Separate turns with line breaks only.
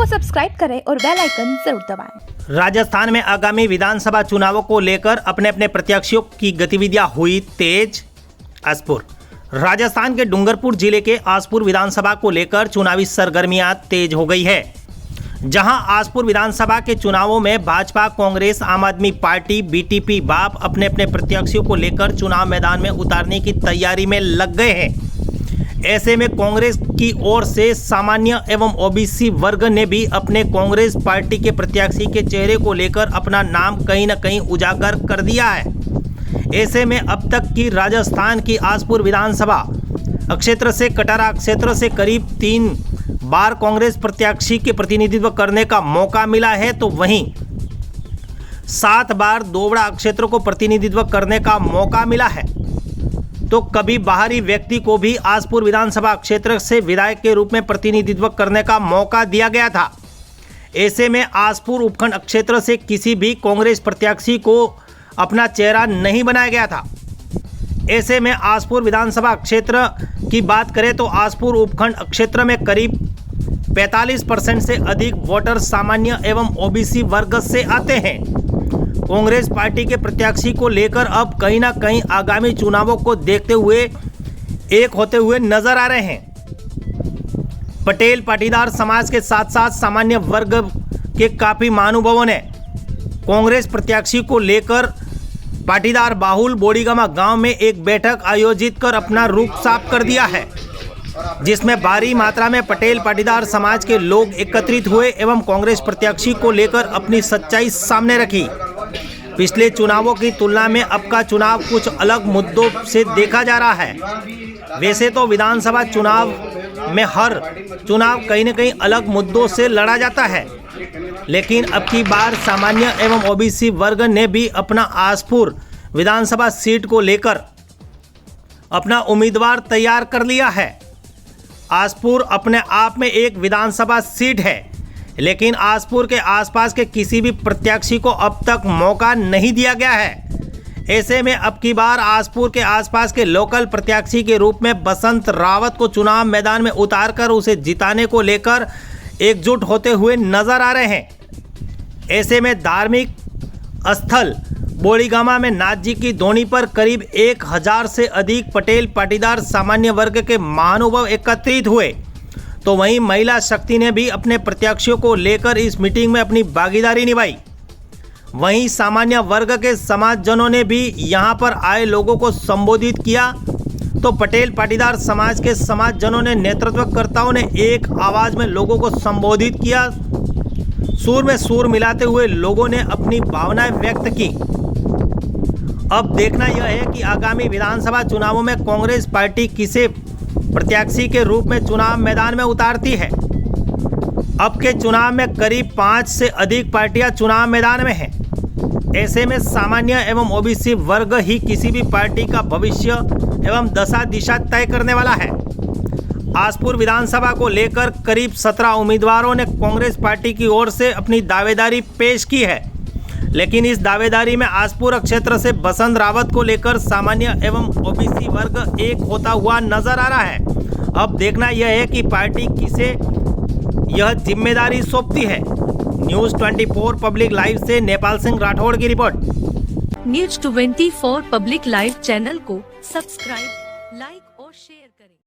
Subscribe करें और bell icon जरूर दबाएं।
राजस्थान में आगामी विधानसभा चुनावों को लेकर अपने अपने प्रत्याशियों की गतिविधियां हुई तेज। आसपुर राजस्थान के डूंगरपुर जिले के आसपुर विधानसभा को लेकर चुनावी सरगर्मियां तेज हो गई है, जहां आसपुर विधानसभा के चुनावों में भाजपा, कांग्रेस, आम आदमी पार्टी, बीटीपी, बाप अपने अपने प्रत्याशियों को लेकर चुनाव मैदान में उतारने की तैयारी में लग गए हैं। ऐसे में कांग्रेस की ओर से सामान्य एवं ओबीसी वर्ग ने भी अपने कांग्रेस पार्टी के प्रत्याशी के चेहरे को लेकर अपना नाम कहीं न कहीं उजागर कर दिया है। ऐसे में अब तक की राजस्थान की आसपुर विधानसभा क्षेत्र से कटारा क्षेत्र से करीब 3 बार कांग्रेस प्रत्याशी के प्रतिनिधित्व करने का मौका मिला है, तो वहीं 7 बार दोबड़ा क्षेत्र को प्रतिनिधित्व करने का मौका मिला है। तो कभी बाहरी व्यक्ति को भी आसपुर विधानसभा क्षेत्र से विधायक के रूप में प्रतिनिधित्व करने का मौका दिया गया था। ऐसे में आसपुर उपखंड क्षेत्र से किसी भी कांग्रेस प्रत्याशी को अपना चेहरा नहीं बनाया गया था। ऐसे में आसपुर विधानसभा क्षेत्र की बात करें तो आसपुर उपखंड क्षेत्र में करीब 45% से अधिक वोटर सामान्य एवं ओबीसी वर्ग से आते हैं। कांग्रेस पार्टी के प्रत्याशी को लेकर अब कहीं ना कहीं आगामी चुनावों को देखते हुए एक होते हुए नजर आ रहे हैं। पटेल पाटीदार समाज के साथ साथ सामान्य वर्ग के काफी महानुभावों ने कांग्रेस प्रत्याशी को लेकर पाटीदार बाहुल बोड़ीगामा गांव में एक बैठक आयोजित कर अपना रुख साफ कर दिया है, जिसमें भारी मात्रा में पटेल पाटीदार समाज के लोग एकत्रित हुए एवं कांग्रेस प्रत्याशी को लेकर अपनी सच्चाई सामने रखी। पिछले चुनावों की तुलना में अब का चुनाव कुछ अलग मुद्दों से देखा जा रहा है। वैसे तो विधानसभा चुनाव में हर चुनाव कहीं न कहीं अलग मुद्दों से लड़ा जाता है, लेकिन अब की बार सामान्य एवं ओबीसी वर्ग ने भी अपना आसपुर विधानसभा सीट को लेकर अपना उम्मीदवार तैयार कर लिया है। आसपुर अपने आप में एक विधानसभा सीट है, लेकिन आसपुर के आसपास के किसी भी प्रत्याशी को अब तक मौका नहीं दिया गया है। ऐसे में अब की बार आसपुर के आसपास के लोकल प्रत्याशी के रूप में बसंत रावत को चुनाव मैदान में उतारकर उसे जिताने को लेकर एकजुट होते हुए नजर आ रहे हैं। ऐसे में धार्मिक स्थल बोड़ीगामा में नाथ जी की धोनी पर करीब 1000 से अधिक पटेल पाटीदार सामान्य वर्ग के महानुभाव एकत्रित हुए, तो वहीं महिला शक्ति ने भी अपने प्रत्याशियों को लेकर इस मीटिंग में अपनी भागीदारी निभाई। वहीं सामान्य वर्ग के समाजजनों ने भी यहां पर आए लोगों को संबोधित किया, तो पटेल पाटीदार समाज के समाजजनों ने नेतृत्वकर्ताओं ने एक आवाज में लोगों को संबोधित किया। सुर में सुर मिलाते हुए लोगों ने अपनी भावनाएं व्यक्त की। अब देखना यह है कि आगामी विधानसभा चुनावों में कांग्रेस पार्टी किसे प्रत्याशी के रूप में चुनाव मैदान में उतारती है। अब के चुनाव में करीब 5 से अधिक पार्टियां चुनाव मैदान में हैं। ऐसे में सामान्य एवं ओबीसी वर्ग ही किसी भी पार्टी का भविष्य एवं दशा दिशा तय करने वाला है। आसपुर विधानसभा को लेकर करीब 17 उम्मीदवारों ने कांग्रेस पार्टी की ओर से अपनी दावेदारी पेश की है, लेकिन इस दावेदारी में आसपुर क्षेत्र से बसंत रावत को लेकर सामान्य एवं ओबीसी वर्ग एक होता हुआ नजर आ रहा है। अब देखना यह है कि पार्टी किसे यह जिम्मेदारी सौंपती है। न्यूज़ 24 पब्लिक लाइव से नेपाल सिंह राठौड़ की report.
News 24 public live channel को सब्सक्राइब, लाइक और शेयर करें।